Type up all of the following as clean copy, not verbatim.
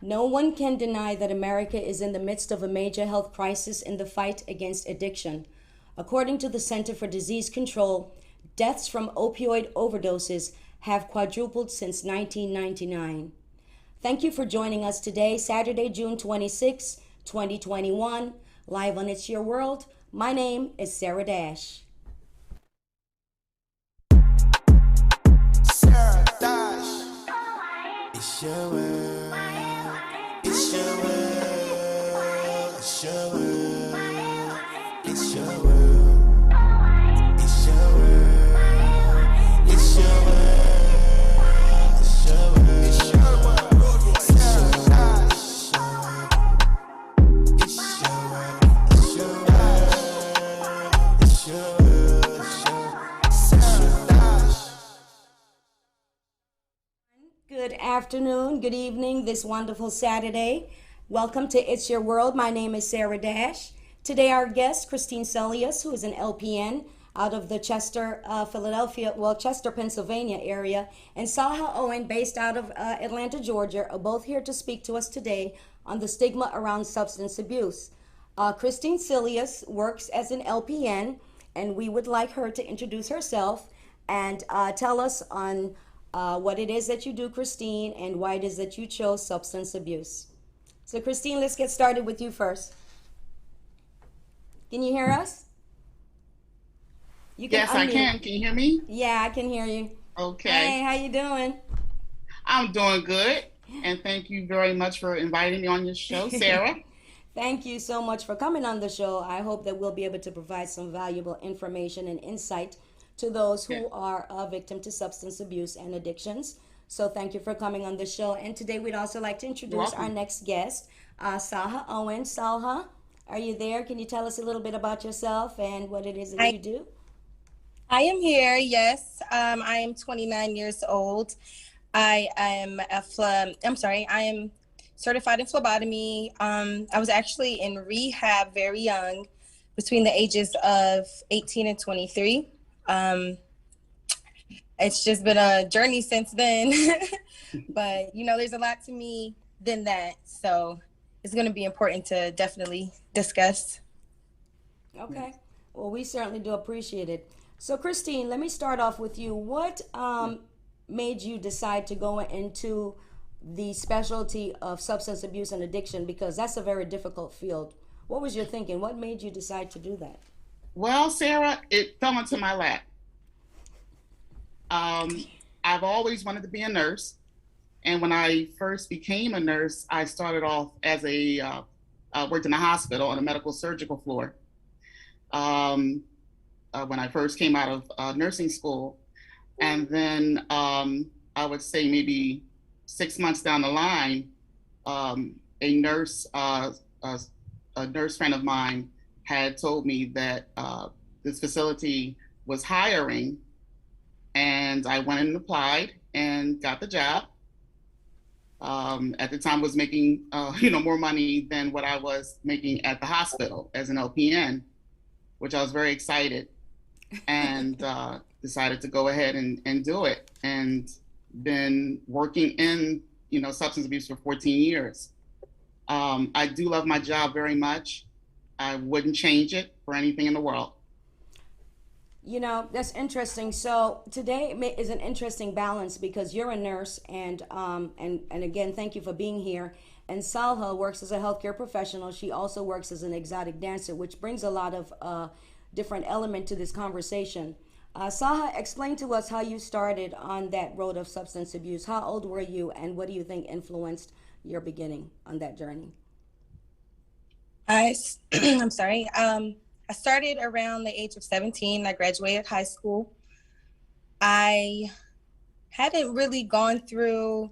No one can deny that America is in the midst of a major health crisis in the fight against addiction. According to the Center for Disease Control, deaths from opioid overdoses have quadrupled since 1999. Thank you for joining us today, Saturday, June 26, 2021, live on It's Your World. My name is Sarah Dash. Sarah Dash. It's your world. It's your world. It's your world. It's your world. It's your world. It's your world. It's your world. It's your world. Sarah Dash. It's your world. It's your world. It's your world. Sarah Dash. Good afternoon, good evening, this wonderful Saturday. Welcome to It's Your World. My name is Sarah Dash. Today, our guest, Christine Celius, who is an LPN out of the Chester, Chester, Pennsylvania area, and Saha Owen, based out of Atlanta, Georgia, are both here to speak to us today on the stigma around substance abuse. Christine Celius works as an LPN, and we would like her to introduce herself and tell us on what it is that you do, Christine, and why it is that you chose substance abuse. So, Christine, let's get started with you first. Can you hear us? You can Yes, I unmute. can. Can you hear me? Yeah, I can hear you. Okay. Hey, how you doing? I'm doing good. And thank you very much for inviting me on your show, Sarah. Thank you so much for coming on the show. I hope that we'll be able to provide some valuable information and insight to those who are a victim to substance abuse and addictions. So thank you for coming on the show. And today we'd also like to introduce our welcome. next guest, Salha Owen. Salha, are you there? Can you tell us a little bit about yourself and what it is that you I, do? I am here, yes. I am 29 years old. I am certified in phlebotomy. I was actually in rehab very young, between the ages of 18 and 23. It's just been a journey since then, but there's a lot to me than that. So it's going to be important to definitely discuss. Okay. Well, we certainly do appreciate it. So, Christine, let me start off with you. What made you decide to go into the specialty of substance abuse and addiction? Because that's a very difficult field. What was your thinking? What made you decide to do that? Well, Sarah, it fell into my lap. I've always wanted to be a nurse. And when I first became a nurse, I started off as worked in a hospital on a medical surgical floor. Um, when I first came out of nursing school. And then I would say maybe 6 months down the line, a nurse, a nurse friend of mine had told me that this facility was hiring, and I went and applied and got the job. At the time, was making more money than what I was making at the hospital as an LPN, which I was very excited, and decided to go ahead and do it, and been working in substance abuse for 14 years. I do love my job very much. I wouldn't change it for anything in the world. That's interesting. So today is an interesting balance because you're a nurse, and again, thank you for being here. And Salha works as a healthcare professional. She also works as an exotic dancer, which brings a lot of different element to this conversation. Saha, explain to us how you started on that road of substance abuse. How old were you, and what do you think influenced your beginning on that journey? I'm sorry. I started around the age of 17. I graduated high school. I hadn't really gone through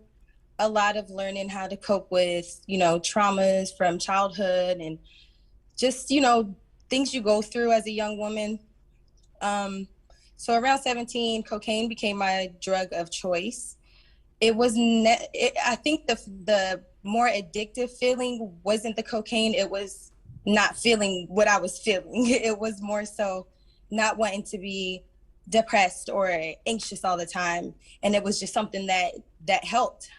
a lot of learning how to cope with, traumas from childhood and just, things you go through as a young woman. So around 17, cocaine became my drug of choice. I think the more addictive feeling wasn't the cocaine. It was not feeling what I was feeling. It was more so not wanting to be depressed or anxious all the time. And it was just something that helped.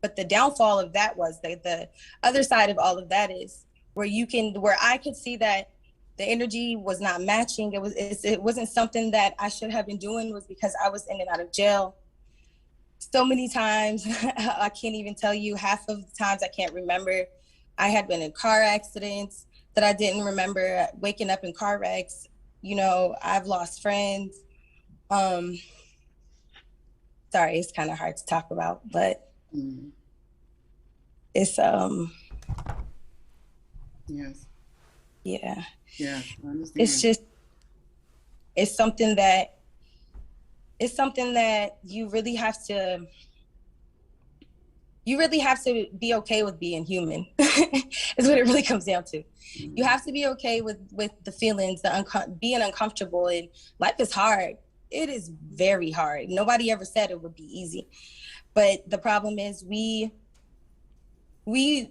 But the downfall of that was the other side of all of that is where I could see that the energy was not matching. It wasn't something that I should have been doing, was because I was in and out of jail so many times. I can't even tell you half of the times. I can't remember. I had been in car accidents that I didn't remember, waking up in car wrecks. You know, I've lost friends. Sorry, it's kind of hard to talk about, but it's Yes. yeah. Yeah. I understand. It's just something that you really have to be okay with being human. Is what it really comes down to. You have to be okay with the feelings, being uncomfortable. And life is hard. It is very hard. Nobody ever said it would be easy. But the problem is we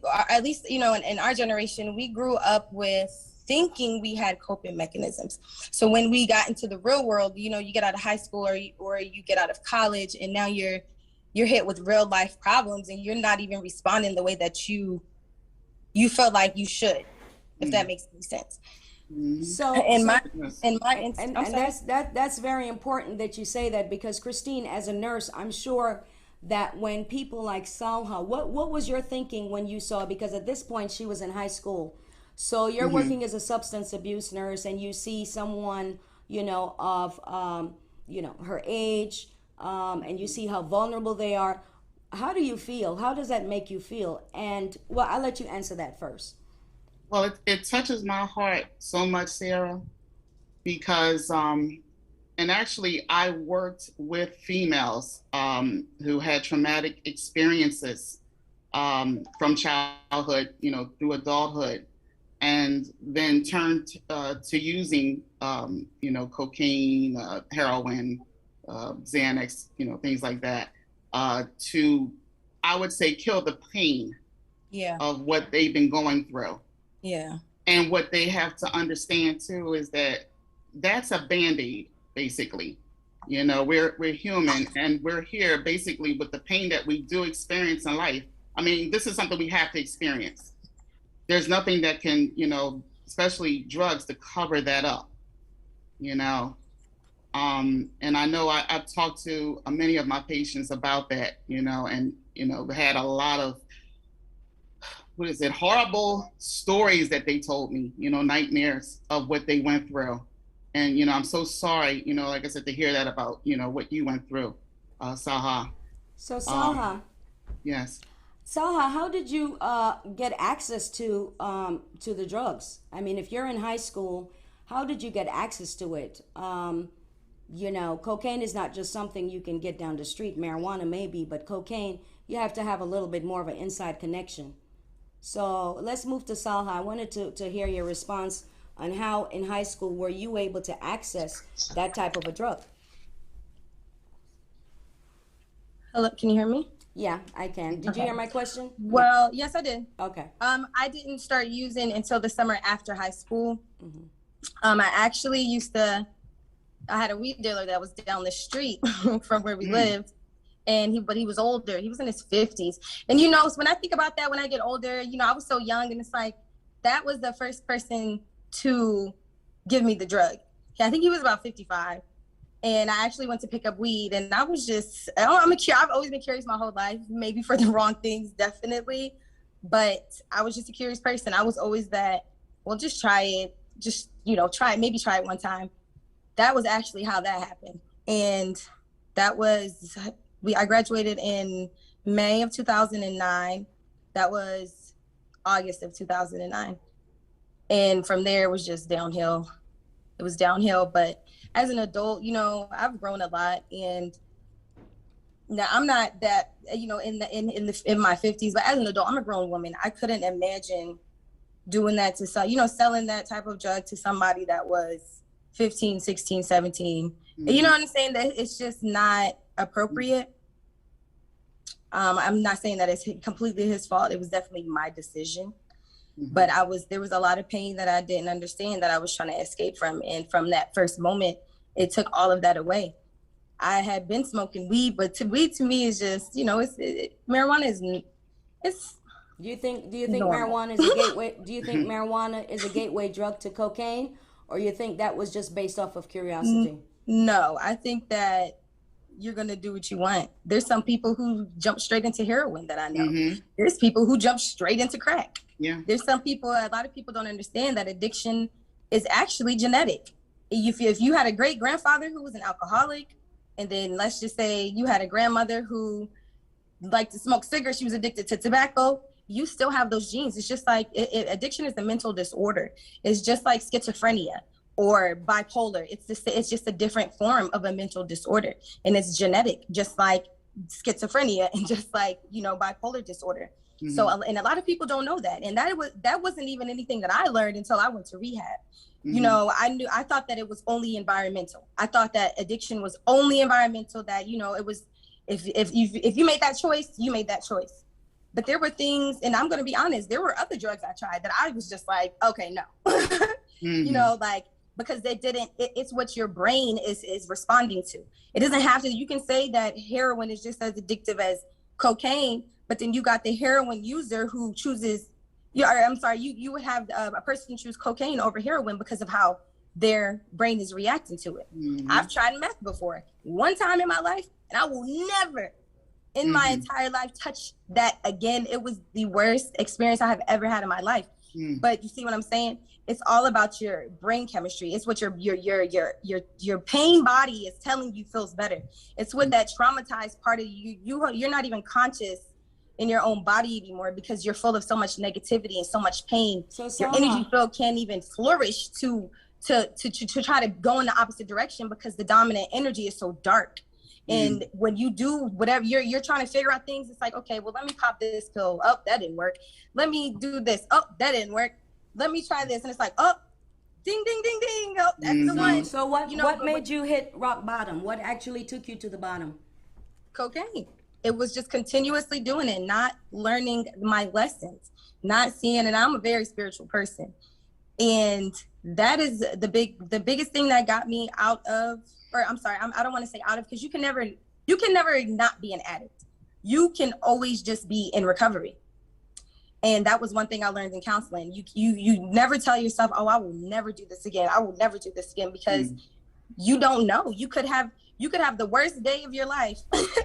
are, at least, you know, in our generation, we grew up with thinking we had coping mechanisms. So when we got into the real world, you know, you get out of high school or you get out of college, and now you're hit with real life problems, and you're not even responding the way that you felt like you should, if that makes any sense. So that's very important that you say that, because Christine, as a nurse, I'm sure that when people like Salha, what was your thinking when you saw, because at this point she was in high school, so you're working as a substance abuse nurse, and you see someone, you know, of you know, her age, and you see how vulnerable they are. How do you feel? How does that make you feel? And well, I'll let you answer that first. Well, it touches my heart so much, Sarah, because and actually I worked with females who had traumatic experiences from childhood, you know, through adulthood, and then turned to using, you know, cocaine, heroin, Xanax, you know, things like that, to, I would say, kill the pain of what they've been going through. Yeah. And what they have to understand too is that that's a Band-Aid, basically. You know, we're human, and we're here basically with the pain that we do experience in life. I mean, this is something we have to experience. There's nothing that can, you know, especially drugs, to cover that up, you know. And I know I've talked to many of my patients about that, you know, and, you know, had a lot of, horrible stories that they told me, you know, nightmares of what they went through. And, you know, I'm so sorry, you know, like I said, to hear that about, you know, what you went through, Salha. So Salha. Yes. Salha, how did you get access to the drugs? I mean, if you're in high school, how did you get access to it? You know, cocaine is not just something you can get down the street. Marijuana maybe, but cocaine, you have to have a little bit more of an inside connection. So let's move to Salha. I wanted to hear your response on how in high school were you able to access that type of a drug? Hello, can you hear me? Yeah, I can. Did you hear my question? Well, yes, I did. Okay. I didn't start using until the summer after high school. I actually I had a weed dealer that was down the street from where we lived. But he was older. He was in his 50s. And, you know, when I think about that, when I get older, you know, I was so young, and it's like, that was the first person to give me the drug. Yeah, I think he was about 55. And I actually went to pick up weed, and I was just, I've always been curious my whole life, maybe for the wrong things, definitely. But I was just a curious person. I was always that, well, just try it. Just, you know, maybe try it one time. That was actually how that happened. And that was, I graduated in May of 2009. That was August of 2009. And from there, it was just downhill. It was downhill. But as an adult, you know, I've grown a lot. And now I'm not that, you know, in my 50s, but as an adult, I'm a grown woman. I couldn't imagine doing that to selling that type of drug to somebody that was 15, 16, 17. You know what I'm saying? That it's just not appropriate. I'm not saying that it's completely his fault. It was definitely my decision. But there was a lot of pain that I didn't understand, that I was trying to escape from. And from that first moment, it took all of that away. I had been smoking weed, but weed to me is just, marijuana is, it's Do you think normal. marijuana is a gateway? Do you think marijuana is a gateway drug to cocaine, or you think that was just based off of curiosity? No, I think that you're going to do what you want. There's some people who jump straight into heroin that I know. Mm-hmm. There's people who jump straight into crack. Yeah. There's some people, a lot of people don't understand that addiction is actually genetic. If you had a great grandfather who was an alcoholic, and then let's just say you had a grandmother who liked to smoke cigarettes, she was addicted to tobacco, you still have those genes. It's just like addiction is a mental disorder. It's just like schizophrenia or bipolar. It's just a different form of a mental disorder, and it's genetic, just like schizophrenia and just like bipolar disorder. Mm-hmm. So, and a lot of people don't know that, and that wasn't even anything that I learned until I went to rehab. Mm-hmm. I thought that it was only environmental. I thought that addiction was only environmental. That it was if you made that choice, you made that choice. But there were things, and I'm going to be honest, there were other drugs I tried that I was just like, okay, no. Mm-hmm. Because it's what your brain is responding to. It doesn't have to, you can say that heroin is just as addictive as cocaine, but then you got the heroin user who chooses, you would have a person choose cocaine over heroin because of how their brain is reacting to it. Mm-hmm. I've tried meth before, one time in my life, and I will never in my entire life touch that again. It was the worst experience I have ever had in my life. But you see what I'm saying? It's all about your brain chemistry. It's what your pain body is telling you feels better. It's what that traumatized part of you're not even conscious in your own body anymore because you're full of so much negativity and so much pain. So your energy field can't even flourish to try to go in the opposite direction because the dominant energy is so dark. And when you do whatever you're trying to figure out things, it's like, okay, well, let me pop this pill. Oh, that didn't work. Let me do this. Oh, that didn't work. Let me try this. And it's like, oh, ding, ding, ding, ding. Oh, that's the one. So what made you hit rock bottom? What actually took you to the bottom? Cocaine. It was just continuously doing it, not learning my lessons, not seeing, and I'm a very spiritual person. And that is the biggest thing that got me out of, or I'm sorry, I don't want to say out of, because you can never not be an addict. You can always just be in recovery. And that was one thing I learned in counseling. You never tell yourself, oh, I will never do this again. I will never do this again, because you don't know. You could have the worst day of your life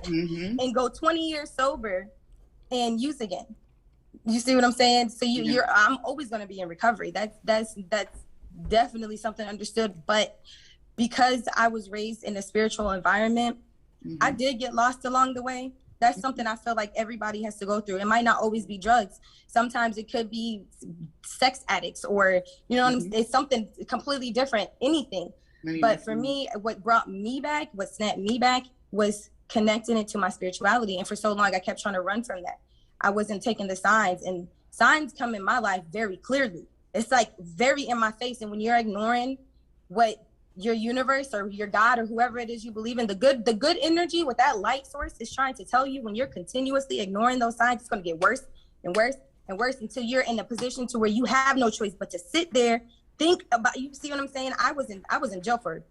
and go 20 years sober and use again. You see what I'm saying? So I'm always going to be in recovery. That's definitely something understood. But because I was raised in a spiritual environment, I did get lost along the way. That's something I feel like everybody has to go through. It might not always be drugs. Sometimes it could be sex addicts, or it's something completely different, anything. But for me, what brought me back, what snapped me back, was connecting it to my spirituality. And for so long, I kept trying to run from that. I wasn't taking the signs, and signs come in my life very clearly. It's like very in my face. And when you're ignoring what your universe or your God or whoever it is you believe in, the good energy with that light source is trying to tell you, when you're continuously ignoring those signs, it's going to get worse and worse and worse until you're in a position to where you have no choice but to sit there, think about, you see what I'm saying? I was in jail for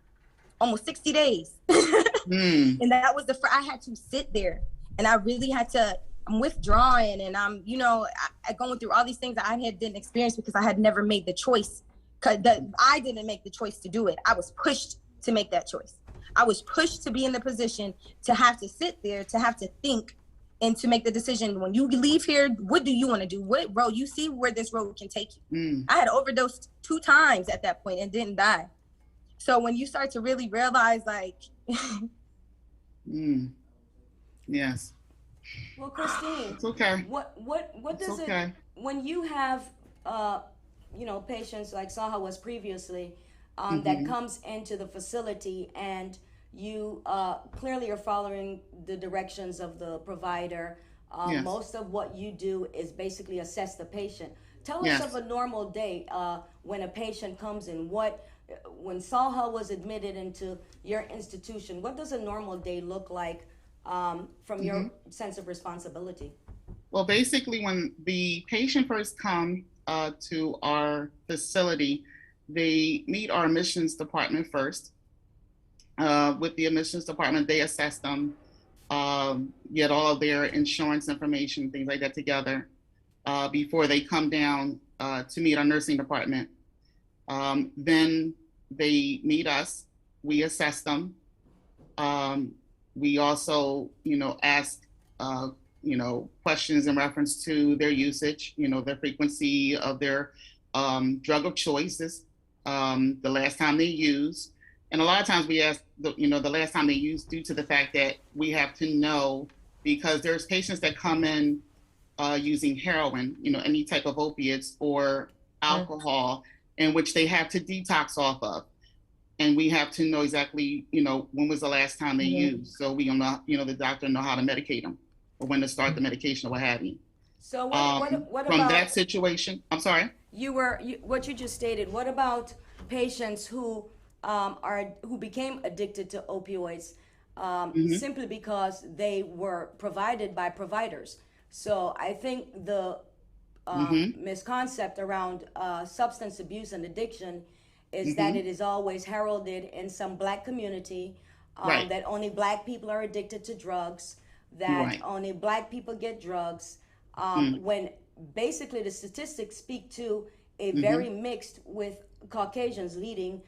almost 60 days. And that was I had to sit there, and I really had to, I'm withdrawing, and I'm, I going through all these things that I didn't experience because I had never made the choice. I didn't make the choice to do it. I was pushed to make that choice. I was pushed to be in the position to have to sit there, to have to think, and to make the decision. When you leave here, what do you want to do? What road? You see where this road can take you. I had overdosed 2 times at that point and didn't die. So when you start to really realize, like, yes. Well, Christine, it's okay. What does it, when you have patients like Saha was previously, that comes into the facility, and you clearly are following the directions of the provider. Yes. Most of what you do is basically assess the patient. Tell us of a normal day when a patient comes in. When Saha was admitted into your institution, what does a normal day look like from your sense of responsibility? Well, basically, when the patient first comes to our facility, they meet our admissions department first. with the admissions department. They assess them, get all of their insurance information, things like that together before they come down to meet our nursing department. Then they meet us, we assess them. We also, ask, questions in reference to their usage, their frequency of their drug of choices, the last time they used. And a lot of times we ask, the last time they used, due to the fact that we have to know, because there's patients that come in using heroin, any type of opiates or alcohol, in which they have to detox off of. And we have to know exactly, when was the last time they used. So we know, the doctor know how to medicate them or when to start the medication or what have you. So what from about that situation? I'm sorry. What you just stated? What about patients who who became addicted to opioids simply because they were provided by providers? So I think the misconcept around substance abuse and addiction is that it is always heralded in some Black community, that only Black people are addicted to drugs, that only Black people get drugs, when basically the statistics speak to a very mixed with Caucasians leading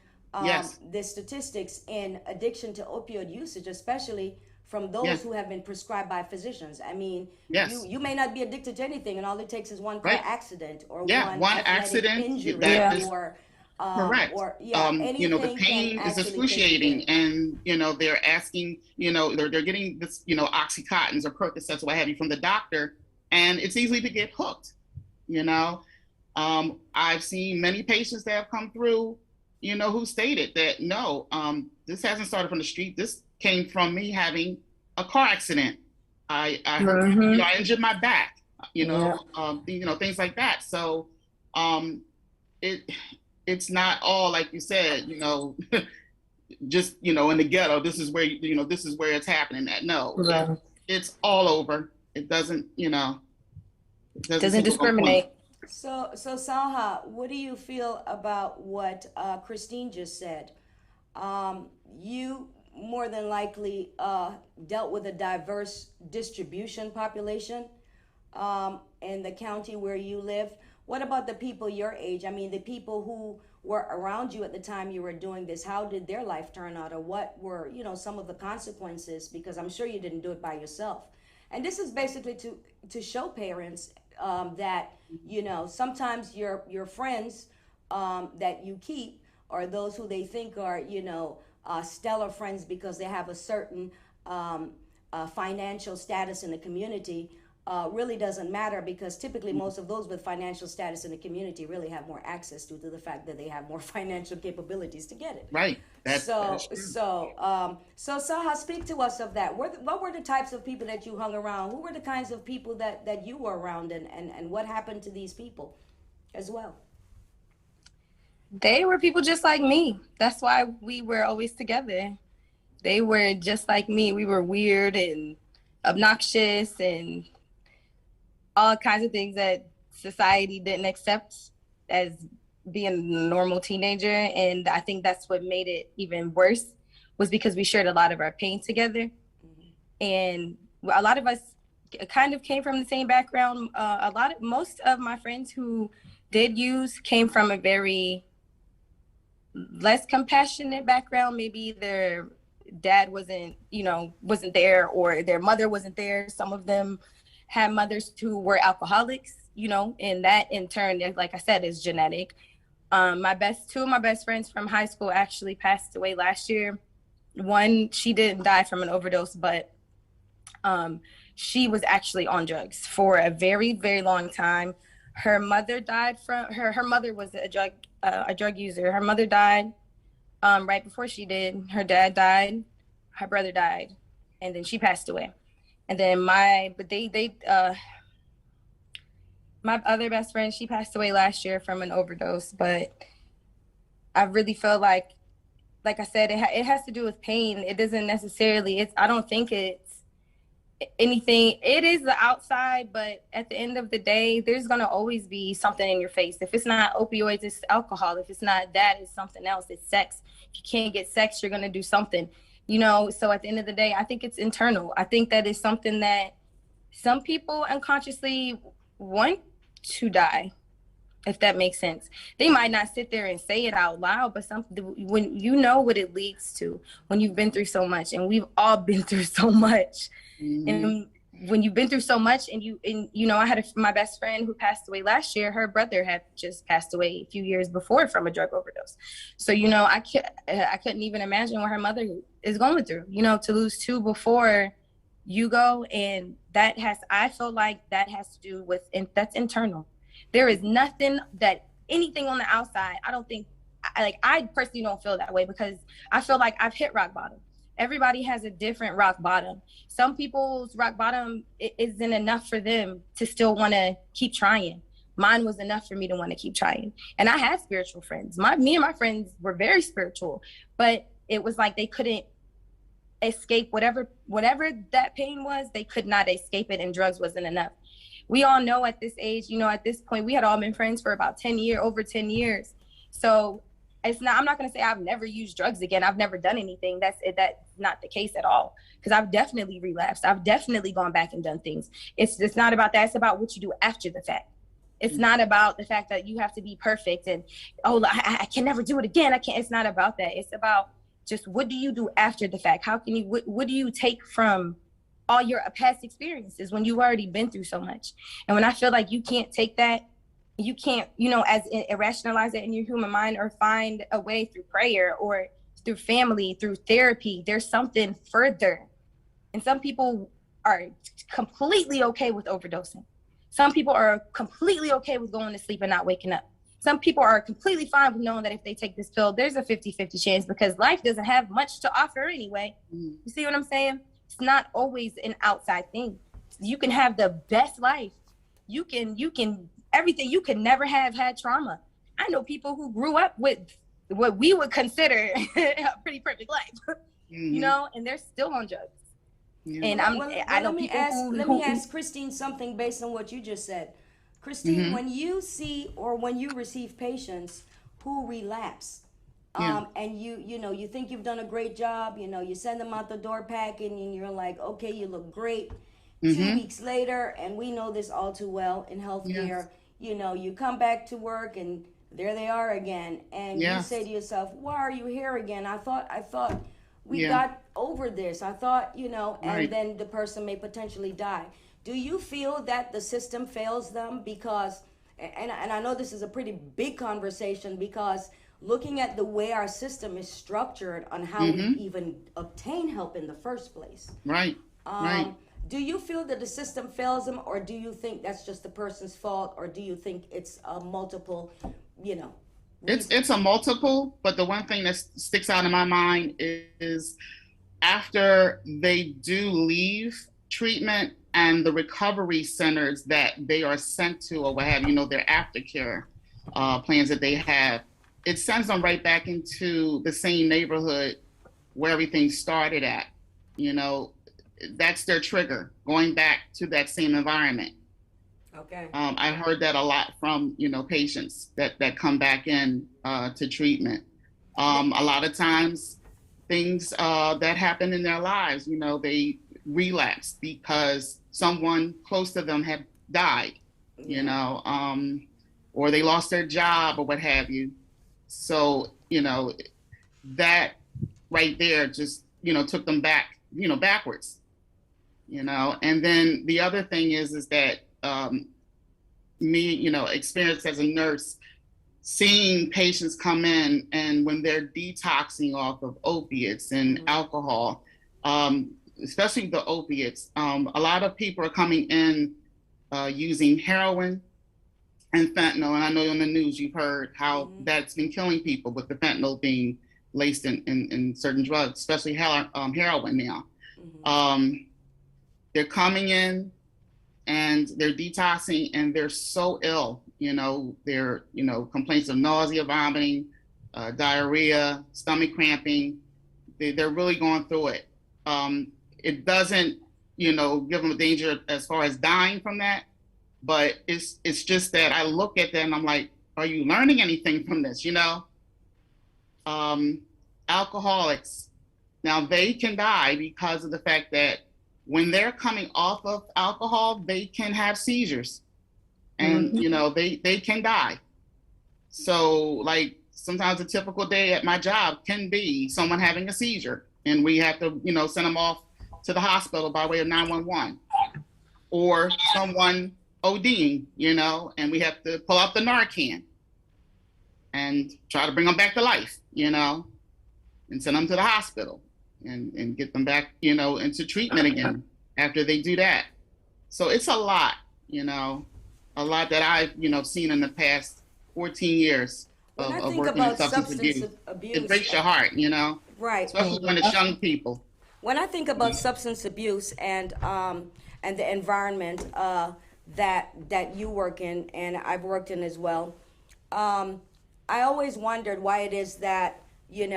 the statistics in addiction to opioid usage, especially from those who have been prescribed by physicians. I mean, you may not be addicted to anything, and all it takes is one car accident or one accident injury or correct. Or the pain is excruciating, and they're asking, they're getting this, Oxycontins or Percocets or what have you from the doctor, and it's easy to get hooked. I've seen many patients that have come through, who stated that no, this hasn't started from the street. This came from me having a car accident. I I injured my back. Things like that. So, it's not all, like you said, just, in the ghetto, this is where, this is where it's happening at. No, it's all over. It doesn't, doesn't discriminate. So Salha, what do you feel about what Christine just said? You more than likely dealt with a diverse distribution population in the county where you live. What about the people your age? I mean, the people who were around you at the time you were doing this, how did their life turn out, or what were, some of the consequences? Because I'm sure you didn't do it by yourself. And this is basically to show parents that, sometimes your friends that you keep are those who they think are, stellar friends because they have a certain financial status in the community. Really doesn't matter, because typically most of those with financial status in the community really have more access due to the fact that they have more financial capabilities to get it. Right. So Saha, speak to us of that. What were the types of people that you hung around? Who were the kinds of people that you were around, and what happened to these people as well? They were people just like me. That's why we were always together. They were just like me. We were weird and obnoxious and all kinds of things that society didn't accept as being a normal teenager. And I think that's what made it even worse, was because we shared a lot of our pain together. And a lot of us kind of came from the same background. Most of my friends who did use came from a very less compassionate background. Maybe their dad wasn't there, or their mother wasn't there. Some of them had mothers who were alcoholics, and that in turn, like I said, is genetic. Two of my best friends from high school actually passed away last year. One, she didn't die from an overdose, but she was actually on drugs for a very, very long time. Her mother died from her mother was a drug user. Her mother died right before she did. Her dad died, her brother died, and then she passed away. And then my other best friend, she passed away last year from an overdose. But I really feel like I said, it has to do with pain. It doesn't necessarily, I don't think it's anything. It is the outside, but at the end of the day, there's going to always be something in your face. If it's not opioids, it's alcohol. If it's not that, it's something else. It's sex. you can't get sex, you're going to do something, So at the end of the day, I think it's internal. I think that is something that some people unconsciously want to die, if that makes sense. They might not sit there and say it out loud, but when you know what it leads to, when you've been through so much, and we've all been through so much, and when you've been through so much, and I had my best friend who passed away last year. Her brother had just passed away a few years before from a drug overdose. So I couldn't even imagine what her mother is going through. To lose two before you go, and I feel like that has to do with, and that's internal. There is nothing that anything on the outside. I don't think, I personally don't feel that way, because I feel like I've hit rock bottom. Everybody has a different rock bottom. Some people's rock bottom isn't enough for them to still want to keep trying. Mine was enough for me to want to keep trying. And I had spiritual friends. Me and my friends were very spiritual, but it was like they couldn't escape whatever that pain was. They could not escape it, and drugs wasn't enough. We all know at this age, at this point, we had all been friends for about over 10 years. So I'm not going to say I've never used drugs again. I've never done anything. That's not the case at all. Because I've definitely relapsed. I've definitely gone back and done things. It's not about that. It's about what you do after the fact. It's not about the fact that you have to be perfect and, I can never do it again. I can't. It's not about that. It's about just, what do you do after the fact? How can you, what do you take from all your past experiences when you've already been through so much? And when I feel like you can't take that, you can't, rationalize it in your human mind, or find a way through prayer or through family, through therapy. There's something further. And some people are completely okay with overdosing. Some people are completely okay with going to sleep and not waking up. Some people are completely fine with knowing that if they take this pill, there's a 50-50 chance, because life doesn't have much to offer anyway. You see what I'm saying? It's not always an outside thing. You can have the best life. You can everything. You can never have had trauma. I know people who grew up with what we would consider a pretty perfect life, and they're still on drugs. Yeah. And I know people let me ask Christine something based on what you just said. Christine, when you see or when you receive patients who relapse, and you think you've done a great job, you send them out the door packing, and you're like, okay, you look great. 2 weeks later, and we know this all too well in healthcare, you come back to work and there they are again, and you say to yourself, why are you here again? I thought we got over this. I thought, and then the person may potentially die. Do you feel that the system fails them? Because, and I know this is a pretty big conversation, because looking at the way our system is structured on how we even obtain help in the first place. Right. Do you feel that the system fails them, or do you think that's just the person's fault, or do you think it's a multiple, It's a multiple, but the one thing that sticks out in my mind is after they do leave treatment and the recovery centers that they are sent to, or what have their aftercare plans that they have, it sends them right back into the same neighborhood where everything started at. That's their trigger, going back to that same environment. Okay. I heard that a lot from, patients that come back in to treatment. A lot of times things that happen in their lives, they relapse because someone close to them had died, or they lost their job or what have you. So, that right there just, took them back, backwards, and then the other thing is that me, experience as a nurse, seeing patients come in and when they're detoxing off of opiates and alcohol, especially the opiates, a lot of people are coming in using heroin and fentanyl. And I know on the news you've heard how that's been killing people with the fentanyl being laced in certain drugs, especially heroin now. They're coming in and they're detoxing and they're so ill, they're, complaints of nausea, vomiting, diarrhea, stomach cramping. They're really going through it. It doesn't, give them a danger as far as dying from that, but it's just that I look at them and I'm like, are you learning anything from this, alcoholics. Now they can die because of the fact that when they're coming off of alcohol, they can have seizures, and Mhm. they can die. So like sometimes a typical day at my job can be someone having a seizure, and we have to send them off to the hospital by way of 911, or someone ODing, and we have to pull out the Narcan and try to bring them back to life, and send them to the hospital and get them back, into treatment again after they do that. So it's a lot that I've, seen in the past 14 years When I of think working in about substance abuse. It abuse, breaks your heart, right? especially when it's young people. When I think about substance abuse and the environment that you work in and I've worked in as well, I always wondered why it is that in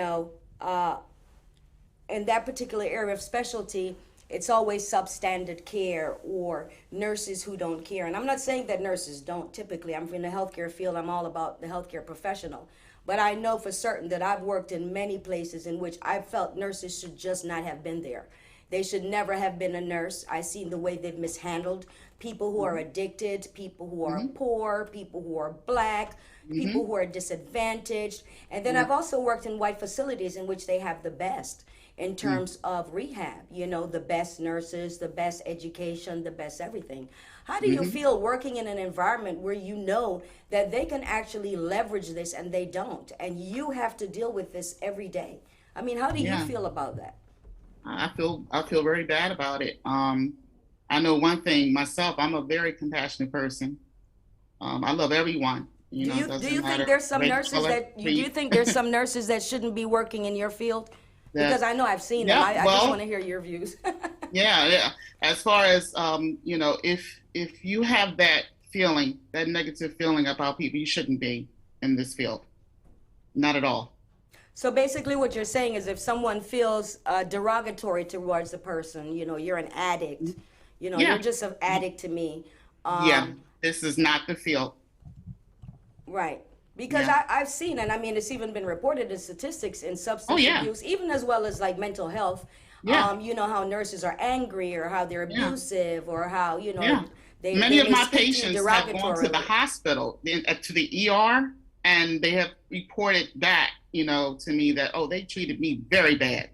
that particular area of specialty, it's always substandard care or nurses who don't care. And I'm not saying that nurses don't typically. I'm in the healthcare field. I'm all about the healthcare professional. But I know for certain that I've worked in many places in which I felt nurses should just not have been there. They should never have been a nurse. I seen the way they've mishandled people who are addicted, people who are poor, people who are black, people who are disadvantaged. And then I've also worked in white facilities in which they have the best in terms of rehab, the best nurses, the best education, the best everything. How do you feel working in an environment where you know that they can actually leverage this and they don't, and you have to deal with this every day? I mean, how do you feel about that? I feel very bad about it. I know one thing myself. I'm a very compassionate person. I love everyone. Do you doesn't matter think there's some race, nurses color, that do you creed. think there's some nurses that shouldn't be working in your field? Because I know I've seen them. Yeah, I just well, want to hear your views. yeah. As far as if you have that feeling, that negative feeling about people, you shouldn't be in this field. Not at all. So basically, what you're saying is, if someone feels derogatory towards the person, you're an addict. Yeah. You're just an addict to me. Yeah. This is not the field. Right. Because Yeah. I've seen, and I mean, it's even been reported in statistics in substance Oh, yeah. abuse, even as well as like mental health. Yeah. How nurses are angry or how they're Yeah. abusive or how, Yeah. they Many they of may my speak to you patients have gone to the derogatorily. hospital, to the ER, and they have reported back, to me that, oh, they treated me very bad,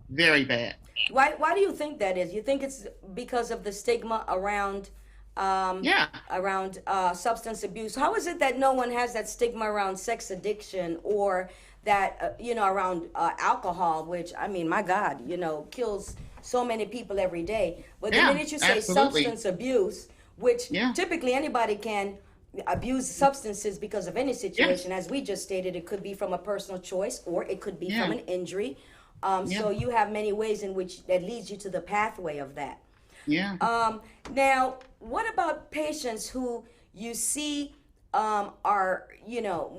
very bad. Why do you think that is? You think it's because of the stigma around Yeah. substance abuse? How is it that no one has that stigma around sex addiction or that around alcohol, which I mean, my God, kills so many people every day. But the Yeah, minute you say absolutely. substance abuse, which Yeah. typically anybody can abuse substances because of any situation, as we just stated, it could be from a personal choice or it could be Yeah. from an injury. Yeah. So you have many ways in which that leads you to the pathway of that. Yeah. Now, what about patients who you see are,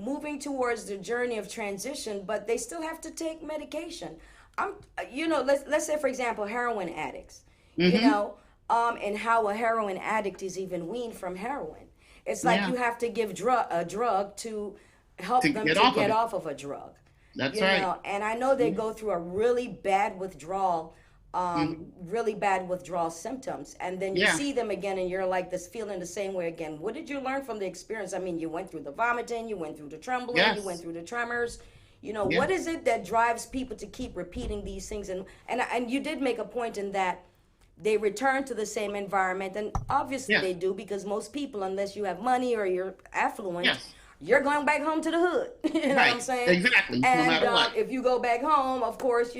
moving towards the journey of transition, but they still have to take medication? Let's say, for example, heroin addicts, and how a heroin addict is even weaned from heroin. It's like Yeah. you have to give a drug to help To them get to off of get it. off of a drug. That's right. And I know they go through a really bad withdrawal, really bad withdrawal symptoms, and then you Yeah. see them again, and you're like this feeling the same way again. What did you learn from the experience? I mean, you went through the vomiting, you went through the trembling, Yes. you went through the tremors. Yeah. What is it that drives people to keep repeating these things? And you did make a point in that they return to the same environment, and obviously Yes. they do, because most people, unless you have money or you're affluent, Yes. you're going back home to the hood. You know what I'm Right. saying? Exactly. No And matter what. if you go back home, of course,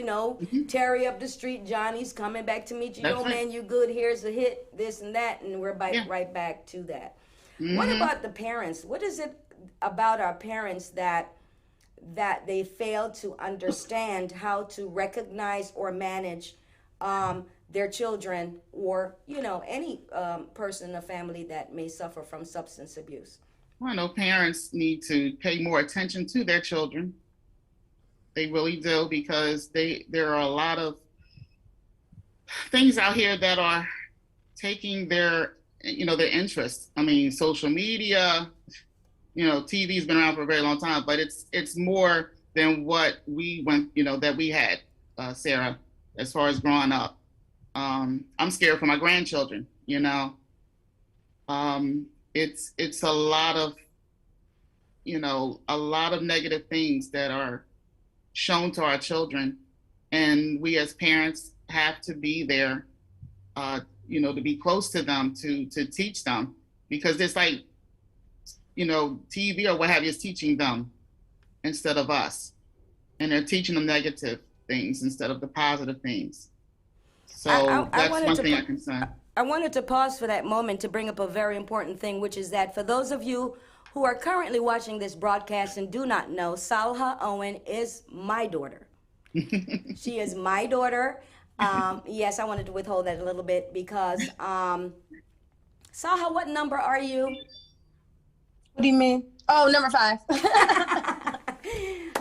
Terry up the street, Johnny's coming back to meet you. That's Yo, right. man, you good. Here's a hit, this and that, and we're Yeah. right back to that. What about the parents? What is it about our parents that they fail to understand how to recognize or manage their children, or any person in the family that may suffer from substance abuse? Well, I know parents need to pay more attention to their children. They really do, because there are a lot of things out here that are taking their interest. I mean, social media, TV's been around for a very long time, but it's more than what we went, that we had, Sarah, as far as growing up. I'm scared for my grandchildren, It's a lot of, a lot of negative things that are shown to our children. And we as parents have to be there, to be close to them, to teach them, because it's like, TV or what have you is teaching them instead of us. And they're teaching them negative things instead of the positive things. So that's one thing I can say. I wanted to pause for that moment to bring up a very important thing, which is that for those of you who are currently watching this broadcast and do not know, Salha Owen is my daughter. She is my daughter. Yes, I wanted to withhold that a little bit because, Salha, what number are you? What do you mean? Oh, number 5.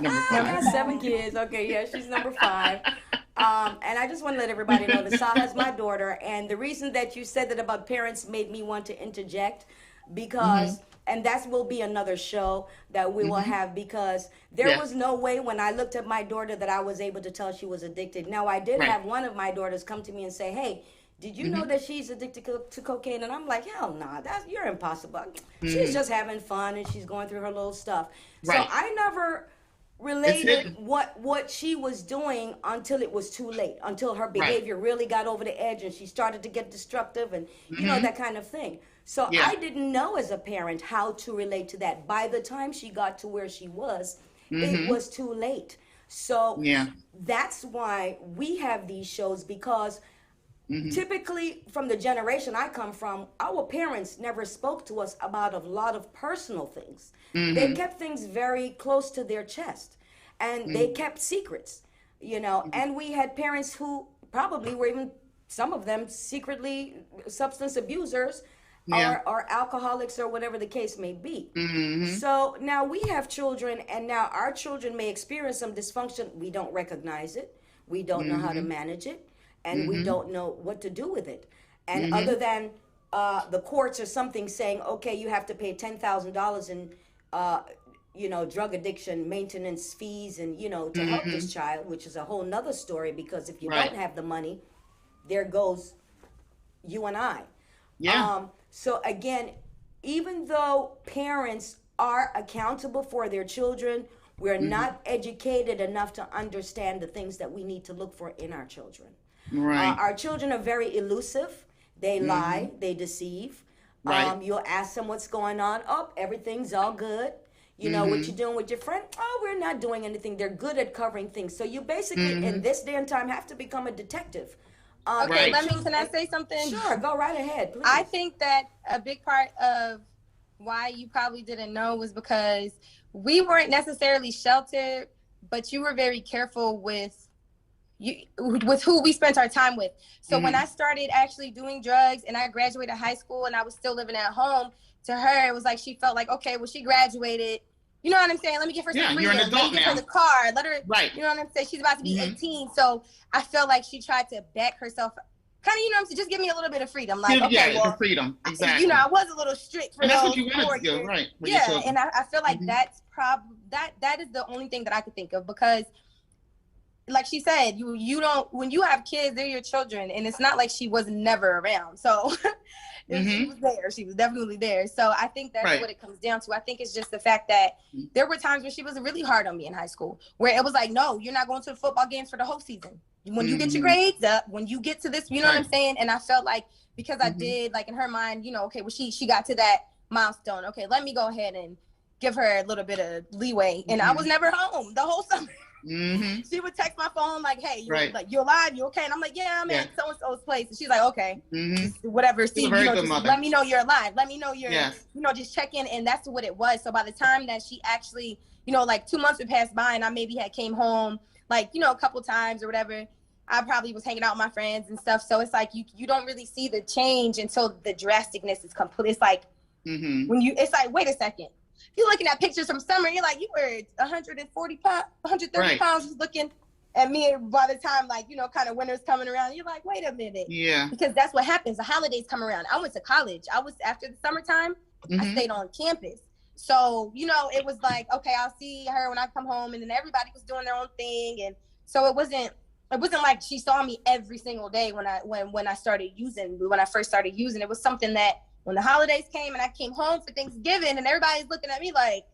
Number I 5. got 7 kids. Okay, yeah, she's number 5. And I just want to let everybody know that Salha's my daughter. And the reason that you said that about parents made me want to interject because, and that will be another show that we will have, because there was no way when I looked at my daughter that I was able to tell she was addicted. Now, I did have one of my daughters come to me and say, hey, did you know that she's addicted to cocaine? And I'm like, hell nah, you're impossible. She's just having fun and she's going through her little stuff. So I never related what she was doing until it was too late, until her behavior really got over the edge and she started to get destructive and that kind of thing. So I didn't know as a parent how to relate to that. By the time she got to where she was, it was too late. So that's why we have these shows, because typically from the generation I come from, our parents never spoke to us about a lot of personal things. They kept things very close to their chest, and they kept secrets, and we had parents who probably were, even some of them, secretly substance abusers or alcoholics or whatever the case may be. So now we have children, and now our children may experience some dysfunction. We don't recognize it. We don't know how to manage it. And we don't know what to do with it. And other than the courts or something saying, okay, you have to pay $10,000 in, drug addiction maintenance fees and, to help this child, which is a whole nother story, because if you don't have the money, there goes you and I. So again, even though parents are accountable for their children, we're not educated enough to understand the things that we need to look for in our children. Our children are very elusive. They lie, they deceive. You'll ask them what's going on. Oh, everything's all good. What you doing with your friend? Oh, we're not doing anything. They're good at covering things. So you basically, in this day and time, have to become a detective. Okay, can I say something? Sure, go right ahead, please. I think that a big part of why you probably didn't know was because we weren't necessarily sheltered, but you were very careful with who we spent our time with. So when I started actually doing drugs and I graduated high school and I was still living at home, to her it was like she felt like, okay, well, she graduated, you know what I'm saying? Let me give her some freedom. Let me give her the car. Let her, you know what I'm saying? She's about to be 18. So I feel like she tried to back herself, kind of, you know what I'm saying? Just give me a little bit of freedom. Like, the freedom. Exactly. I was a little strict for that's those what you wanted 4 to do, years. right? And I feel like that's probably, that is the only thing that I could think of, because like she said, you don't, when you have kids, they're your children, and it's not like she was never around. So she was there. She was definitely there. So I think that's what it comes down to. I think it's just the fact that there were times where she was really hard on me in high school, where it was like, no, you're not going to the football games for the whole season. When you get your grades up, when you get to this, you know what I'm saying? And I felt like, because I did, like in her mind, okay, well, she got to that milestone. Okay, let me go ahead and give her a little bit of leeway. And I was never home the whole summer. She would text my phone like, hey, you're alive, you okay? And I'm like, yeah, I'm at so-and-so's place. And she's like, okay, whatever. See, just let me know you're alive. Let me know you're, just check in. And that's what it was. So by the time that she actually, like 2 months would pass by and I maybe came home, like, a couple times or whatever, I probably was hanging out with my friends and stuff. So it's like, you don't really see the change until the drasticness is complete. It's like, it's like, wait a second. You're looking at pictures from summer, you're like, you were 130 pounds, just looking at me by the time, like, kind of winter's coming around. You're like, wait a minute. Yeah. Because that's what happens. The holidays come around. I went to college. After the summertime, I stayed on campus. So, it was like, okay, I'll see her when I come home, and then everybody was doing their own thing. And so it wasn't like she saw me every single day when I first started using. It was something that when the holidays came and I came home for Thanksgiving and everybody's looking at me like,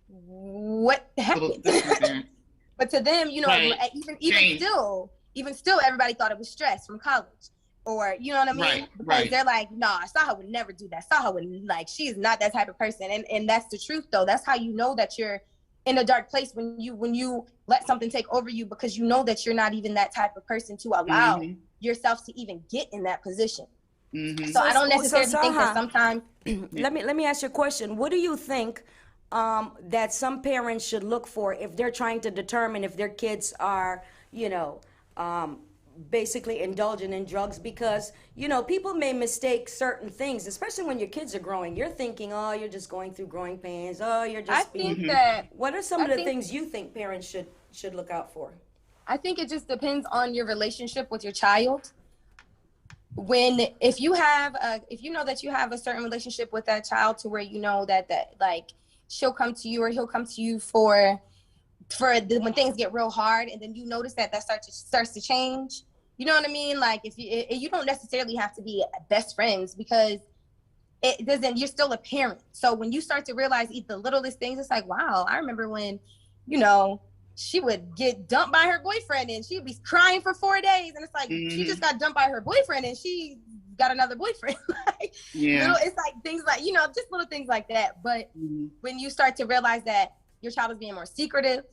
what happened? But to them, Right. even still, everybody thought it was stress from college, or you know what I mean? Right, Because right. they're like, nah, Saha would never do that. Saha would she's not that type of person, and that's the truth though. That's how you know that you're in a dark place when you let something take over you, because you know that you're not even that type of person to allow Mhm. yourself to even get in that position. Mhm. So I don't So necessarily think that Saha, sometimes. let me ask you a question. What do you think that some parents should look for if they're trying to determine if their kids are, basically indulging in drugs? Because people may mistake certain things, especially when your kids are growing. You're thinking, oh, you're just going through growing pains. Oh, you're I just being. think that What are some I of the think- things you think parents should look out for? I think it just depends on your relationship with your child. If you know that you have a certain relationship with that child to where you know that like she'll come to you or he'll come to you for when things get real hard, and then you notice that starts to change. You know what I mean? Like if you don't necessarily have to be best friends, because it doesn't. You're still a parent. So when you start to realize the littlest things, it's like, wow, I remember when, she would get dumped by her boyfriend and she'd be crying for 4 days, and it's like she just got dumped by her boyfriend and she got another boyfriend. Like, Yeah. it's like things like just little things like that. But Mhm. when you start to realize that your child is being more secretive,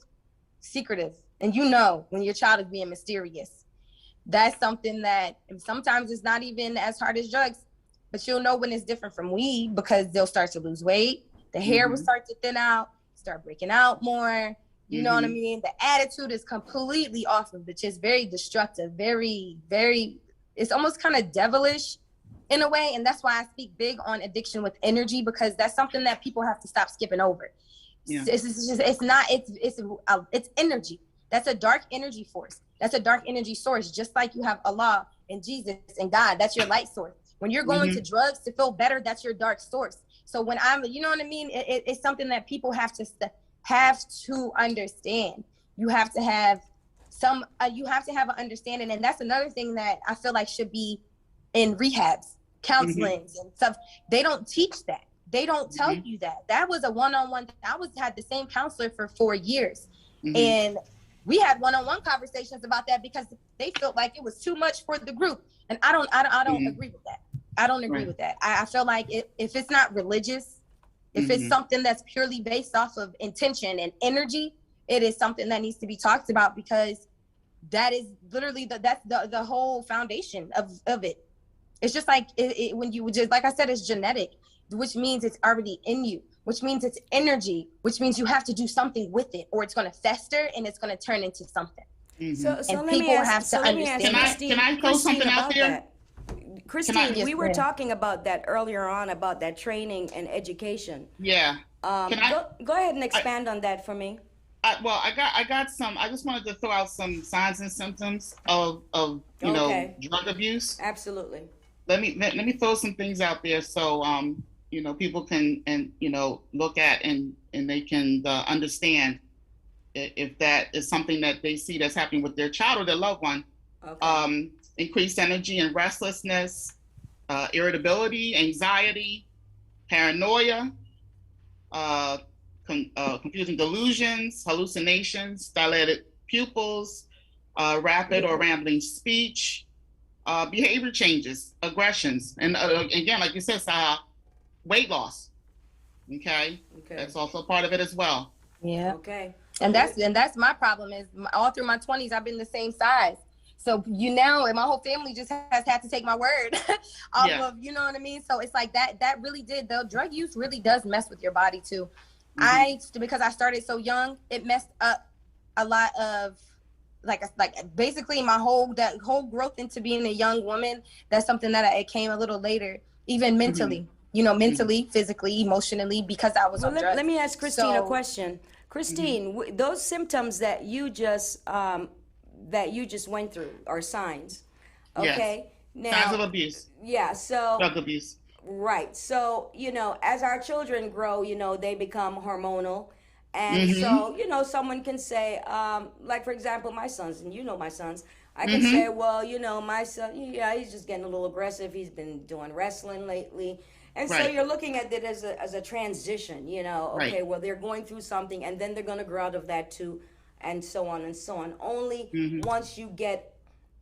and when your child is being mysterious, that's something that sometimes it's not even as hard as drugs, but you'll know when it's different from weed, because they'll start to lose weight, the hair will start to thin out, start breaking out more. You know what I mean? The attitude is completely off of it. Just very destructive, very, very, it's almost kind of devilish in a way. And that's why I speak big on addiction with energy, because that's something that people have to stop skipping over. Yeah. It's energy. That's a dark energy force. That's a dark energy source. Just like you have Allah and Jesus and God, that's your light source. When you're going to drugs to feel better, that's your dark source. So when you know what I mean? It's something that people have to understand. You have to have an understanding. And that's another thing that I feel like should be in rehabs, counselings and stuff. They don't teach that. They don't tell you that. That was a one-on-one. Had the same counselor for 4 years. And we had one-on-one conversations about that, because they felt like it was too much for the group. And I don't agree with that. I don't agree with that. I feel like if it's not religious, if it's something that's purely based off of intention and energy, it is something that needs to be talked about, because that is literally that's the whole foundation of it. It's just like when you just, like I said, it's genetic, which means it's already in you, which means it's energy, which means you have to do something with it, or it's going to fester and it's going to turn into something. So And let me people ask, have to so let me ask understand. Christine, Can I throw something out about there? that. Christine, Yes, we were ma'am. talking about that earlier on, about that training and education. Yeah. Can I- Go ahead and expand on that for me. I got some. I just wanted to throw out some signs and symptoms of Okay. drug abuse. Absolutely. Let me throw some things out there, so people can look at and they can understand if that is something that they see that's happening with their child or their loved one. Okay. Increased energy and restlessness, irritability, anxiety, paranoia, confusing delusions, hallucinations, dilated pupils, rapid or rambling speech, behavior changes, aggressions, and again, like you said, weight loss. Okay, that's also part of it as well. Yeah. Okay. And that's my problem, is all through my 20s, I've been the same size. So and my whole family just has had to take my word off of, you know what I mean? So it's like that really did, the drug use really does mess with your body too. Because I started so young, it messed up a lot of like basically my whole growth into being a young woman. That's something that it came a little later, even mentally, mentally, physically, emotionally, because I was on drugs. Let me ask Christine a So- question. Christine, those symptoms that you just went through are signs. Okay. Signs of abuse, Yeah. So drug abuse. Right. So, as our children grow, they become hormonal. And Mm-hmm. so, someone can say, like, for example, my sons, and my sons, I can say, Mm-hmm. well, my son, yeah, he's just getting a little aggressive. He's been doing wrestling lately. And so Right. you're looking at it as a transition, Right. okay, well, they're going through something and then they're going to grow out of that too, and so on and so on. Only Mm-hmm. once you get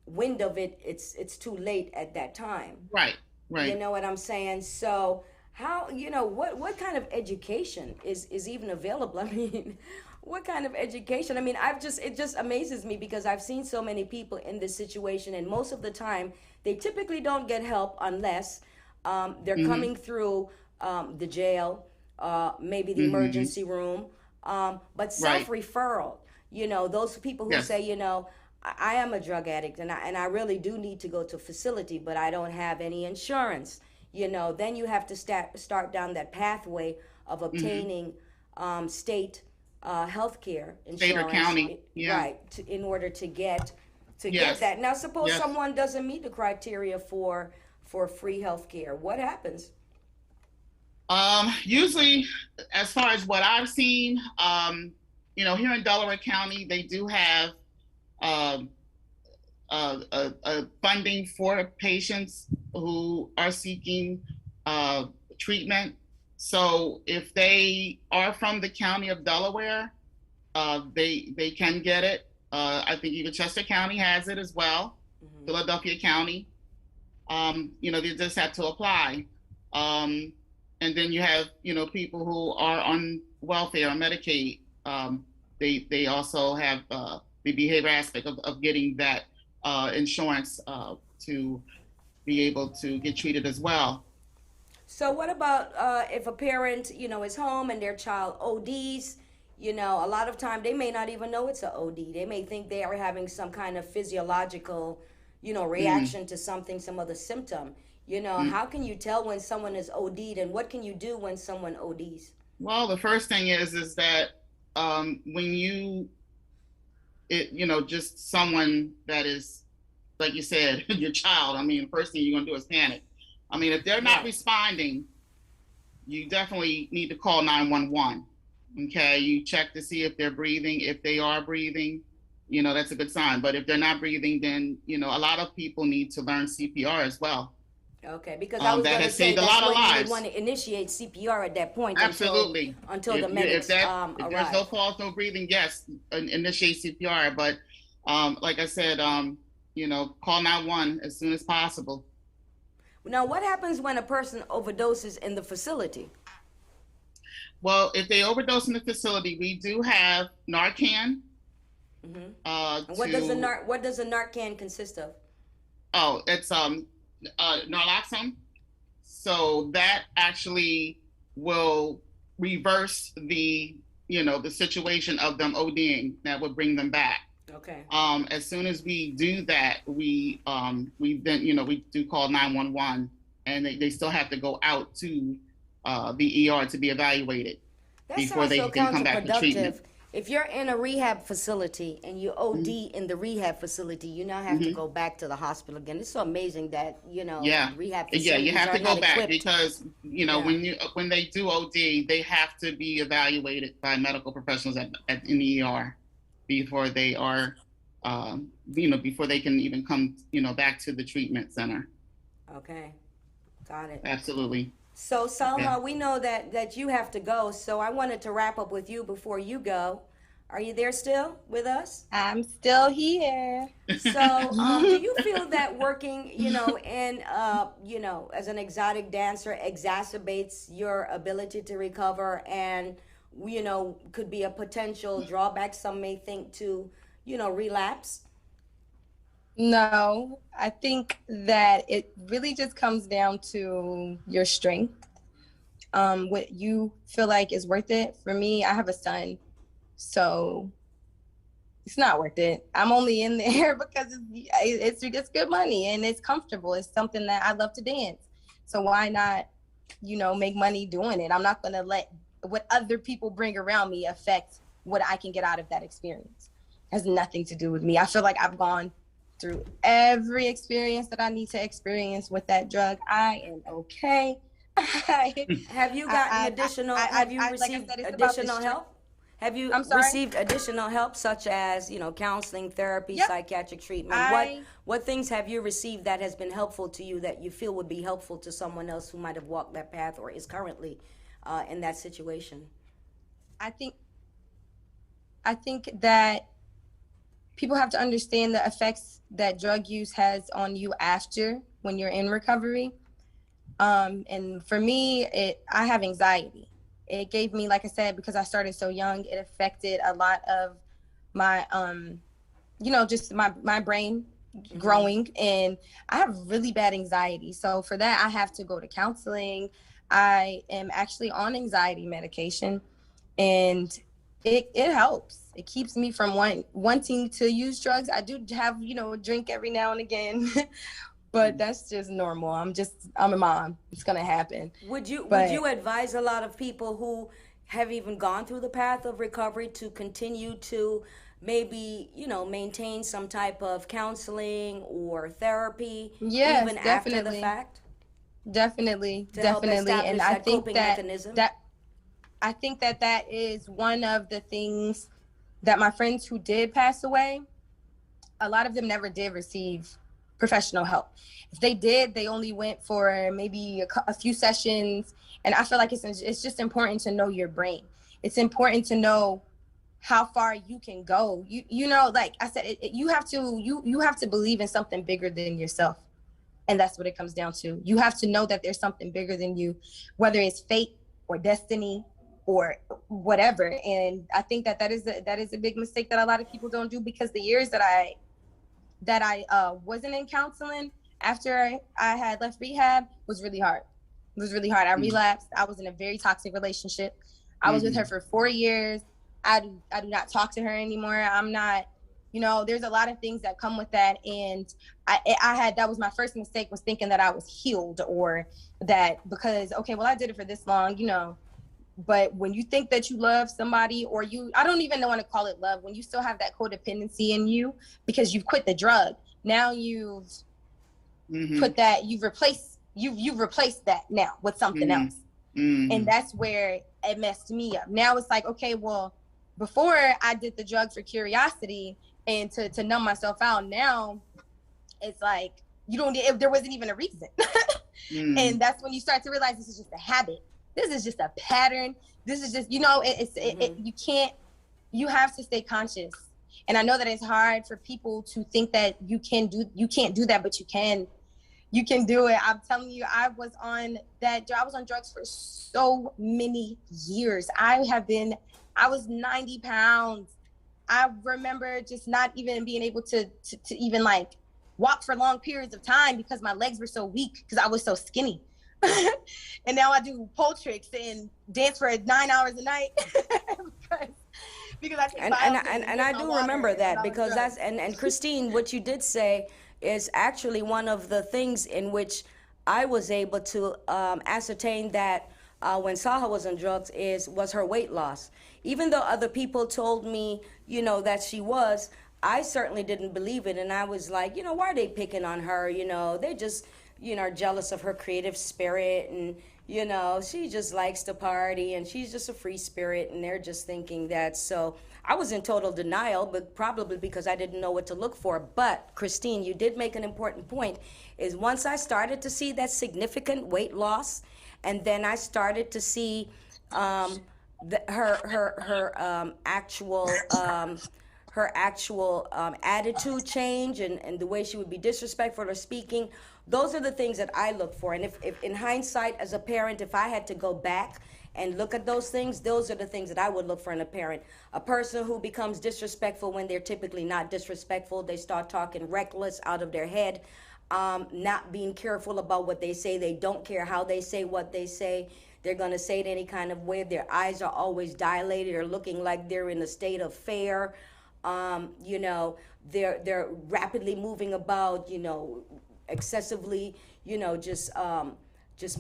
wind of it, it's too late at that time. Right. You Right. know what I'm saying? So how, what kind of education is even available? I mean, what kind of education? I mean, it just amazes me because I've seen so many people in this situation, and most of the time they typically don't get help unless they're Mm-hmm. coming through the jail, maybe the Mm-hmm. emergency room, but self Right. referral. Those people who say, Yes. I am a drug addict and I really do need to go to a facility, but I don't have any insurance. Then you have to start down that pathway of Mm-hmm. obtaining state health care State or insurance, county. Yeah. right, in order to get Yes. that. Now, suppose Yes. someone doesn't meet the criteria for free health care. What happens? Usually, as far as what I've seen, here in Delaware County, they do have um, funding for patients who are seeking treatment. So if they are from the county of Delaware, they can get it. I think even Chester County has it as well. Hmm. Philadelphia County. They just have to apply. Um, and then you have, people who are on welfare or Medicaid. They also have the behavior aspect of getting that insurance to be able to get treated as well. So what about if a parent, is home and their child ODs? A lot of time they may not even know it's a OD. They may think they are having some kind of physiological, Mm, reaction to something, some other symptom. mm. How can you tell when someone is OD'd, and what can you do when someone ODs? Well, the first thing is that when just someone that is, like you said, your child. I mean, the first thing you're gonna do is panic. I mean, if they're not Right. responding, you definitely need to call 911. Okay, you check to see if they're breathing. If they are breathing, that's a good sign. But if they're not breathing, then a lot of people need to learn CPR as well. Okay, because I was That gonna has say saved a that's lot of when you would lives. want to initiate CPR at that point until Absolutely. until the If medics that if there's no arrive. pulse, no breathing, yes, initiate CPR. But like I said, call 911 as soon as possible. Now, what happens when a person overdoses in the facility? Well, if they overdose in the facility, we do have Narcan. Hmm. Uh, And to what does a Narcan consist of? it's naloxone. So that actually will reverse the situation of them ODing. That would bring them back. Okay. As soon as we do that, we then we do call 911, and they still have to go out to the ER to be evaluated That before sounds they so can come back for treatment. counterproductive. If you're in a rehab facility and you OD in the rehab facility, you now have to Hmm. go back to the hospital again. It's so amazing that, Yeah, rehab yeah, you facilities have are to go not back equipped. because Yeah. when they do OD, they have to be evaluated by medical professionals in the ER before they are, before they can even come, back to the treatment center. Okay. Got it. Absolutely. So, Yeah. Salma, we know that you have to go, so I wanted to wrap up with you before you go. Are you there still with us? I'm still here. So, do you feel that working, as an exotic dancer exacerbates your ability to recover and, could be a potential drawback, some may think, to, relapse? No, I think that it really just comes down to your strength. What you feel like is worth it. For me, I have a son, so it's not worth it. I'm only in there because it's good money and it's comfortable. It's something that I love to dance. So why not, make money doing it? I'm not gonna let what other people bring around me affect what I can get out of that experience. It has nothing to do with me. I feel like I've gone through every experience that I need to experience with that drug. I am okay. Have you gotten additional? Have you like I received said, it's about the additional strength. help? Have you I'm sorry? received additional help, such as counseling, therapy, Yep. psychiatric treatment? I What things have you received that has been helpful to you that you feel would be helpful to someone else who might have walked that path or is currently in that situation? I think that people have to understand the effects that drug use has on you after when you're in recovery. And for me, I have anxiety. It gave me, like I said, because I started so young, it affected a lot of my, just my brain growing, and I have really bad anxiety. So for that, I have to go to counseling. I am actually on anxiety medication, and it helps. It keeps me from wanting to use drugs. I do have, a drink every now and again. But that's just normal. I'm a mom. It's gonna happen. Would you advise a lot of people who have even gone through the path of recovery to continue to maybe maintain some type of counseling or therapy Yes, even after the definitely. fact? Definitely, To help definitely. establish And I that think coping that mechanism? I think that is one of the things that my friends who did pass away, a lot of them never did receive professional help. If they did, they only went for maybe a few sessions. And I feel like it's just important to know your brain. It's important to know how far you can go. Like I said, you have to believe in something bigger than yourself. And that's what it comes down to. You have to know that there's something bigger than you, whether it's fate or destiny or whatever. And I think that is a big mistake that a lot of people don't do, because the years that I wasn't in counseling after I had left rehab was really hard. It was really hard. I relapsed. I was in a very toxic relationship. I was with her for 4 years. I do not talk to her anymore. I'm not, there's a lot of things that come with that. And that was my first mistake, was thinking that I was healed, or that because, okay, well, I did it for this long, but when you think that you love somebody, or I don't even want to call it love, when you still have that codependency in you because you've quit the drug, now you've put that, you've replaced that now with something else. And that's where it messed me up. Now it's like, okay, well, before I did the drug for curiosity and to numb myself out, now it's like there wasn't even a reason. And that's when you start to realize this is just a habit. This is just a pattern. This is just, you have to stay conscious. And I know that it's hard for people to think that you can't do that, but you can do it. I'm telling you, I was on drugs for so many years. I was 90 pounds. I remember just not even being able to even like walk for long periods of time because my legs were so weak because I was so skinny. And now I do pole tricks and dance for 9 hours a night because I take and I do remember that, because that's and Christine, what you did say is actually one of the things in which I was able to ascertain that when Saha was on drugs was her weight loss. Even though other people told me, that she was, I certainly didn't believe it, and I was like, why are they picking on her? They just are jealous of her creative spirit, and she just likes to party, and she's just a free spirit, and they're just thinking that. So I was in total denial, but probably because I didn't know what to look for. But Christine, you did make an important point, is once I started to see that significant weight loss, and then I started to see her actual attitude change, and the way she would be disrespectful or speaking. Those are the things that I look for. And if in hindsight, as a parent, if I had to go back and look at those things, those are the things that I would look for in a parent. A person who becomes disrespectful when they're typically not disrespectful. They start talking reckless, out of their head, not being careful about what they say. They don't care how they say what they say. They're going to say it any kind of way. Their eyes are always dilated or looking like they're in a state of fear. They're rapidly moving about, excessively, just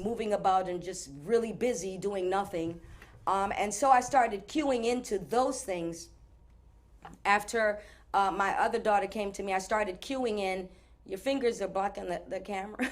moving about and just really busy doing nothing. And so I started cueing into those things after my other daughter came to me. I started queuing in. Your fingers are blocking the camera.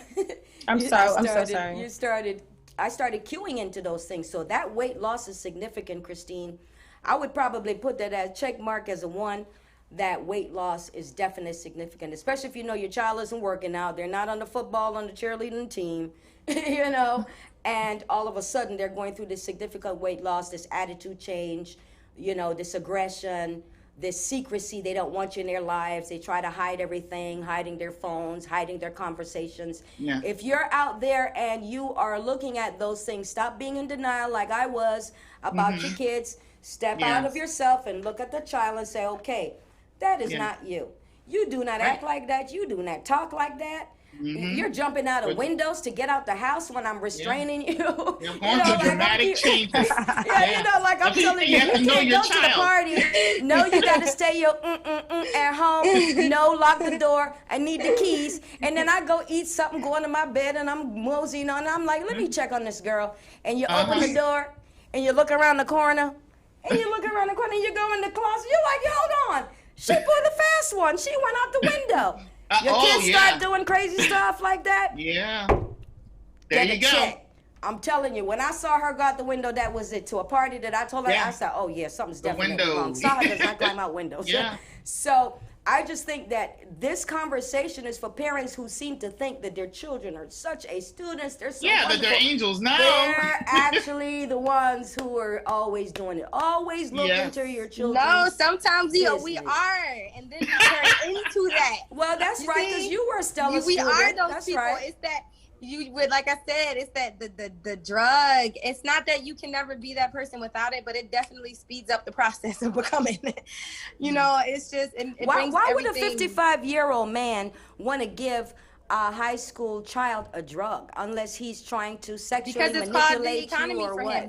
I'm sorry. I'm so sorry. I started queuing into those things. So that weight loss is significant, Christine. I would probably put that as check mark as a 1. That weight loss is definitely significant, especially if you know your child isn't working out. They're not on the football, on the cheerleading team, you know, and all of a sudden they're going through this significant weight loss, this attitude change, you know, this aggression, this secrecy. They don't want you in their lives. They try to hide everything, hiding their phones, hiding their conversations. Yeah. If you're out there and you are looking at those things, stop being in denial like I was about your kids. Step out of yourself and look at the child and say, okay, that is not you. You do not act like that. You do not talk like that. You're jumping out of windows to get out the house when I'm restraining you. You're going through dramatic changes. You know, like I'm telling you, you can't go to the party. No, you got to stay your at home. No, lock the door. I need the keys. And then I go eat something, go into my bed, and I'm moseying on. I'm like, let me check on this girl. And you open the door, and you look around the corner, and you look around the corner, and you go in the closet. You're like, hold on. She pulled a fast one. She went out the window. Your kids start doing crazy stuff like that. Yeah. There you go. Check. I'm telling you, when I saw her go out the window, that was it. To a party that I told her, I said, oh yeah, something's definitely wrong. Saha does not climb out windows. Yeah. So I just think that this conversation is for parents who seem to think that their children are such a students. They're so that wonderful. they're angels. No. They're actually the ones who are always doing it. Always look into your children. No, sometimes we are, and then we turn into that. Well, that's right, because you were still a student. We are those that's people. Right. It's that you would, like I said, it's that the drug. It's not that you can never be that person without it, but it definitely speeds up the process of becoming it. You know, it's just why would a 55-year-old man want to give a high school child a drug unless he's trying to sexually manipulate called the economy you or for what? him.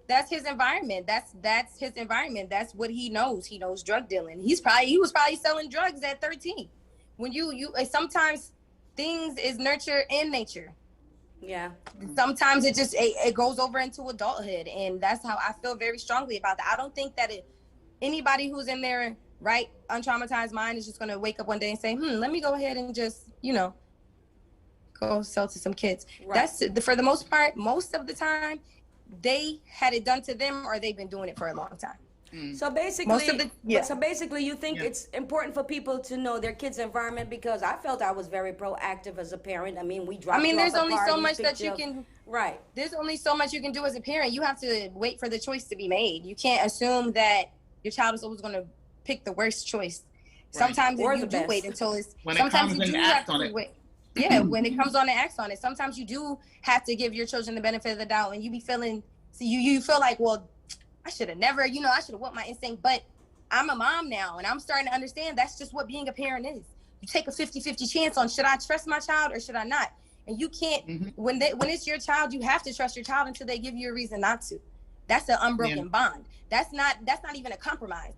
That's his environment. That's his environment. That's what he knows. He knows drug dealing. He was probably selling drugs at 13. When you sometimes things is nurture and nature. Yeah. Sometimes it goes over into adulthood, and that's how I feel very strongly about that. I don't think that anybody who's in their right untraumatized mind is just going to wake up one day and say, let me go ahead and just, go sell to some kids. Right. That's for the most part, most of the time they had it done to them, or they've been doing it for a long time. So basically, you think it's important for people to know their kids' environment, because I felt I was very proactive as a parent. I mean, there's only so much that you can. Right. There's only so much you can do as a parent. You have to wait for the choice to be made. You can't assume that your child is always going to pick the worst choice. Right. Sometimes you do wait until it's. When sometimes it you comes do and have act to on it. wait. Yeah, when it comes on and acts on it. Sometimes you do have to give your children the benefit of the doubt, and you be feeling. So you feel like, well, I should have never, I should have went my instinct, but I'm a mom now, and I'm starting to understand that's just what being a parent is. You take a 50-50 chance on, should I trust my child or should I not? And you can't, when it's your child, you have to trust your child until they give you a reason not to. That's an unbroken bond. That's not even a compromise.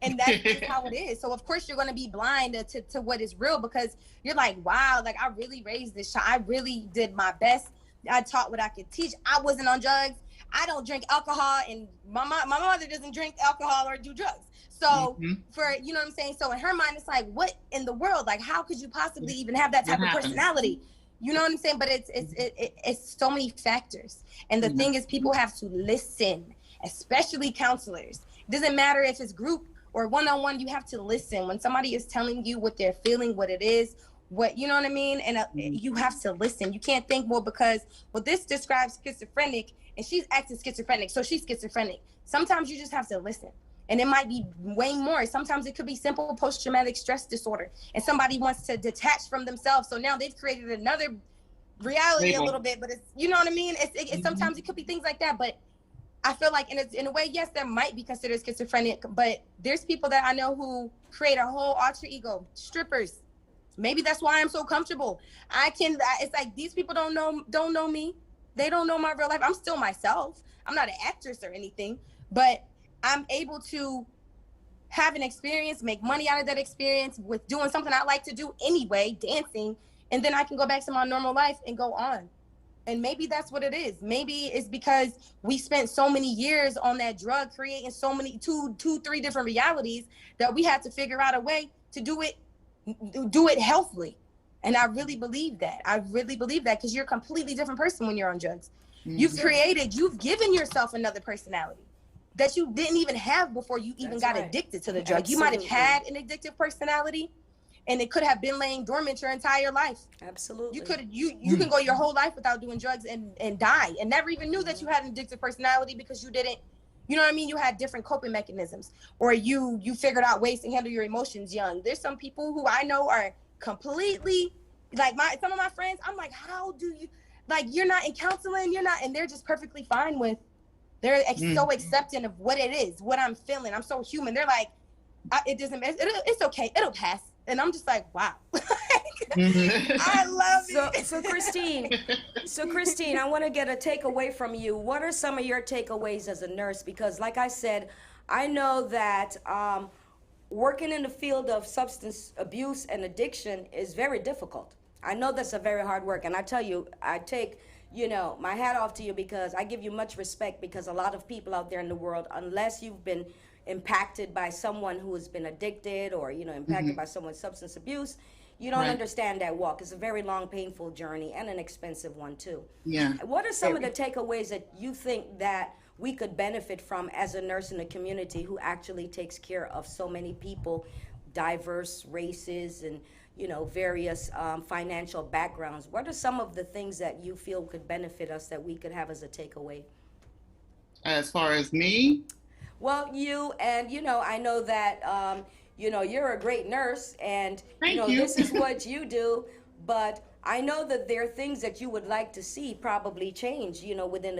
And that's just how it is. So of course you're going to be blind to what is real, because you're like, wow, like I really raised this child. I really did my best. I taught what I could teach. I wasn't on drugs. I don't drink alcohol, and my mother doesn't drink alcohol or do drugs. So for, you know what I'm saying? So in her mind, it's like, what in the world? Like, how could you possibly even have that type of personality? You know what I'm saying? But it's so many factors. And the thing is, people have to listen, especially counselors. It doesn't matter if it's group or one-on-one, you have to listen. When somebody is telling you what they're feeling, what it is, what, you know what I mean? And you have to listen. You can't think, because this describes schizophrenic, and she's acting schizophrenic, so she's schizophrenic. Sometimes you just have to listen. And it might be way more. Sometimes it could be simple post-traumatic stress disorder, and somebody wants to detach from themselves. So now they've created another reality a little bit, but it's, you know what I mean? It's sometimes it could be things like that. But I feel like in a way, yes, that might be considered schizophrenic, but there's people that I know who create a whole alter ego, strippers. Maybe that's why I'm so comfortable. It's like, these people don't know me. They don't know my real life. I'm still myself. I'm not an actress or anything, but I'm able to have an experience, make money out of that experience with doing something I like to do anyway, dancing. And then I can go back to my normal life and go on. And maybe that's what it is. Maybe it's because we spent so many years on that drug, creating so many three different realities, that we had to figure out a way to do it healthily. And I really believe that. I really believe that, because you're a completely different person when you're on drugs. You've given yourself another personality that you didn't even have before you even got addicted to the drug. Absolutely. You might have had an addictive personality, and it could have been laying dormant your entire life. Absolutely. You can go your whole life without doing drugs and die, and never even knew that you had an addictive personality, because you didn't, you know what I mean? You had different coping mechanisms, or you figured out ways to handle your emotions young. There's some people who I know are completely, like some of my friends, I'm like, how do you, like, you're not in counseling, and they're just perfectly fine with, they're so accepting of what it is, what I'm feeling. I'm so human. They're like, it doesn't matter. It's okay. It'll pass. And I'm just like, wow. I love it. So Christine, I want to get a takeaway from you. What are some of your takeaways as a nurse? Because like I said, I know that working in the field of substance abuse and addiction is very difficult. I know that's a very hard work. And I tell you, I take, my hat off to you, because I give you much respect, because a lot of people out there in the world, unless you've been impacted by someone who has been addicted, or impacted by someone's substance abuse, you don't understand that walk. It's a very long, painful journey, and an expensive one too. Yeah. What are some of the takeaways that you think that we could benefit from as a nurse in the community who actually takes care of so many people, diverse races and various financial backgrounds? What are some of the things that you feel could benefit us, that we could have as a takeaway? As far as me? Well, you, and I know that you're a great nurse, and Thank you. This is what you do, but I know that there are things that you would like to see probably change, within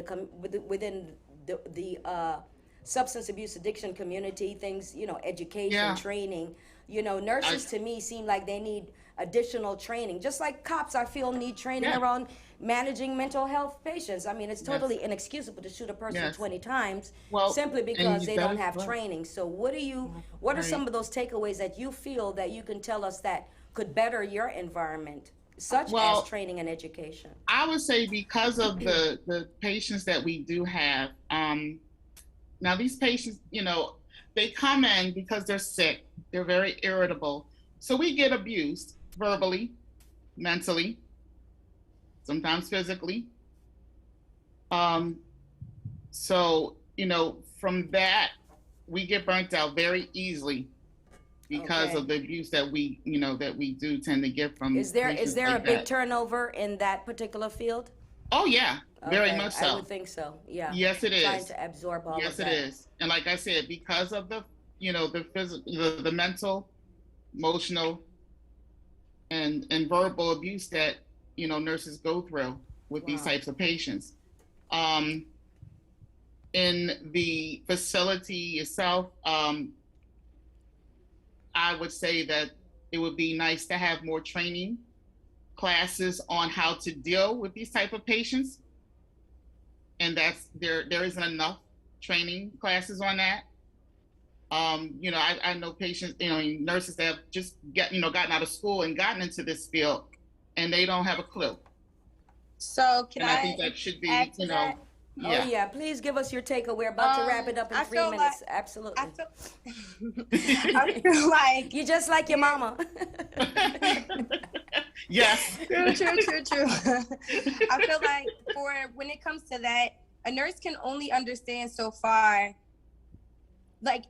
the substance abuse addiction community, things, education, training. Nurses to me seem like they need additional training, just like cops I feel need training around managing mental health patients. I mean, it's totally inexcusable to shoot a person 20 times simply because they don't have training. So what are some of those takeaways that you feel that you can tell us that could better your environment, such as training and education? I would say, because of the patients that we do have, now these patients, they come in because they're sick, they're very irritable. So we get abused verbally, mentally, sometimes physically. So, from that, we get burnt out very easily because of the abuse that we do tend to get from. Is there a big turnover in that particular field? Oh yeah, very much so. I would think so. Yeah. Yes, it is. Trying to absorb all of that. Yes, it is. And like I said, because of the the physical, the mental, emotional, and verbal abuse that nurses go through with these types of patients. In the facility itself, I would say that it would be nice to have more training classes on how to deal with these type of patients, and that's there isn't enough training classes on that. I know patients, nurses that have just gotten out of school and gotten into this field, and they don't have a clue. So I think that should be, add to that? Oh yeah, please give us your takeaway. We're about to wrap it up in 3 minutes. Absolutely. I feel like you just like your mama. Yes. True. I feel like when it comes to that, a nurse can only understand so far. Like,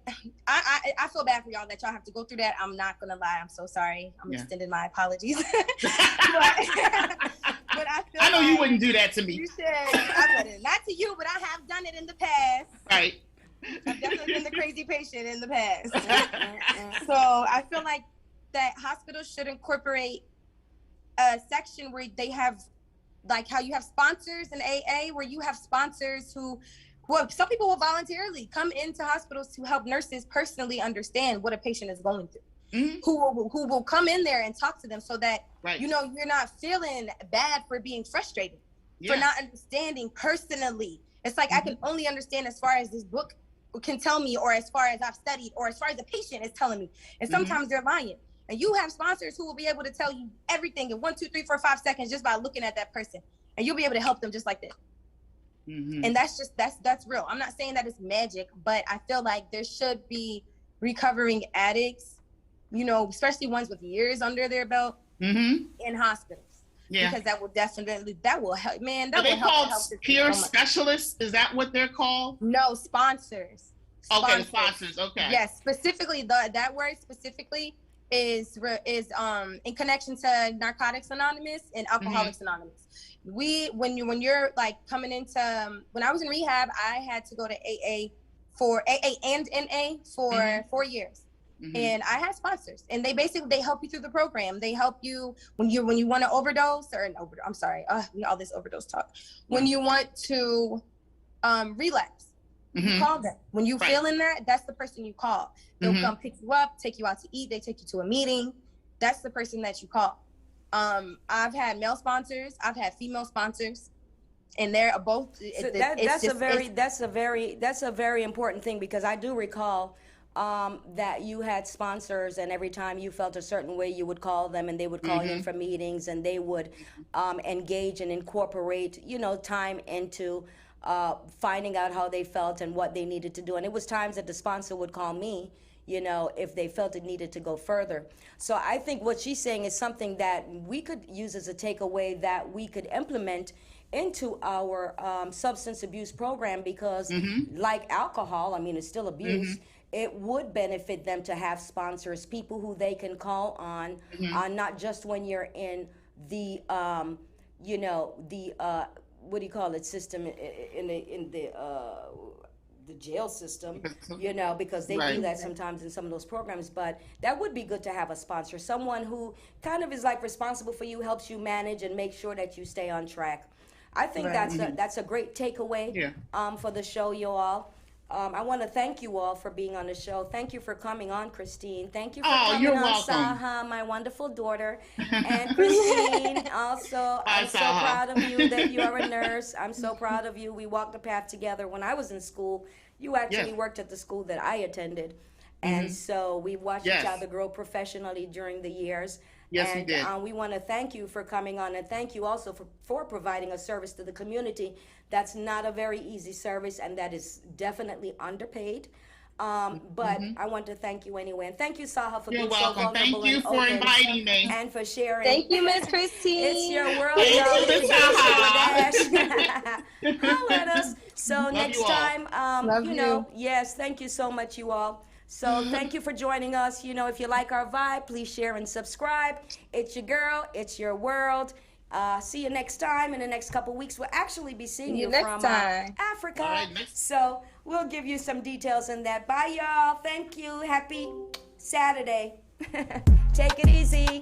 I feel bad for y'all that y'all have to go through that. I'm not gonna lie. I'm so sorry. I'm extending my apologies. But I know you wouldn't do that to me. You should. I wouldn't. Not to you, but I have done it in the past. Right. I've definitely been the crazy patient in the past. So I feel like that hospitals should incorporate a section where they have, like how you have sponsors in AA, where you have sponsors who, well, some people will voluntarily come into hospitals to help nurses personally understand what a patient is going through. Mm-hmm. Who will come in there and talk to them, so that you're not feeling bad for being frustrated, for not understanding personally. It's like I can only understand as far as this book can tell me, or as far as I've studied, or as far as the patient is telling me. And sometimes they're lying. And you have sponsors who will be able to tell you everything in 1, 2, 3, 4, 5 seconds just by looking at that person. and you'll be able to help them just like that. And that's real. I'm not saying that it's magic, but I feel like there should be recovering addicts, you know, especially ones with years under their belt in hospitals. Yeah. Because that will help, man. Are That will they help. called peer specialists? Is that what they're called? No, sponsors. Okay, sponsors. Okay. Yes, specifically that word specifically is in connection to Narcotics Anonymous and Alcoholics Anonymous. When you're like coming into when I was in rehab, I had to go to AA and NA for 4 years. And I had sponsors, and they help you through the program. They help you when you want to overdose I'm sorry, all this overdose talk. When you want to relapse, you call them. When you feeling that, that's the person you call. They'll come pick you up, take you out to eat. They take you to a meeting. That's the person that you call. I've had male sponsors. I've had female sponsors, and they're both. So that's a very important thing, because I do recall that you had sponsors, and every time you felt a certain way, you would call them, and they would call you in for meetings, and they would engage and incorporate, you know, time into finding out how they felt and what they needed to do. And it was times that the sponsor would call me, you know, if they felt it needed to go further. So I think what she's saying is something that we could use as a takeaway that we could implement into our substance abuse program, because like alcohol, I mean, it's still abuse. It would benefit them to have sponsors, people who they can call on not just when you're in the, you know, the, what do you call it, system, in the jail system, you know, because they do that sometimes in some of those programs. But that would be good to have a sponsor, someone who kind of is like responsible for you, helps you manage and make sure that you stay on track. I think that's a great takeaway for the show, you all. I want to thank you all for being on the show. Thank you for coming on, Christine. Thank you for coming on, Saha, my wonderful daughter. And Christine, also, I'm so proud of you that you are a nurse. I'm so proud of you. We walked the path together when I was in school. You actually worked at the school that I attended. And so we watched each other grow professionally during the years. Yes, and we did. We want to thank you for coming on, and thank you also for providing a service to the community. That's not a very easy service, and that is definitely underpaid. But I want to thank you anyway. And thank you, Saha, for being so vulnerable. Thank you for inviting me. And for sharing. Thank you, Miss Christine. It's your world, y'all. It's Dash. Holla at us. So Love next you all. time, you know, yes, thank you so much, you all. So thank you for joining us. You know, if you like our vibe, please share and subscribe. It's your girl. It's your world. See you next time. In the next couple weeks, we'll actually be seeing you from Africa. Right, so we'll give you some details on that. Bye, y'all. Thank you. Happy Saturday. Take it easy.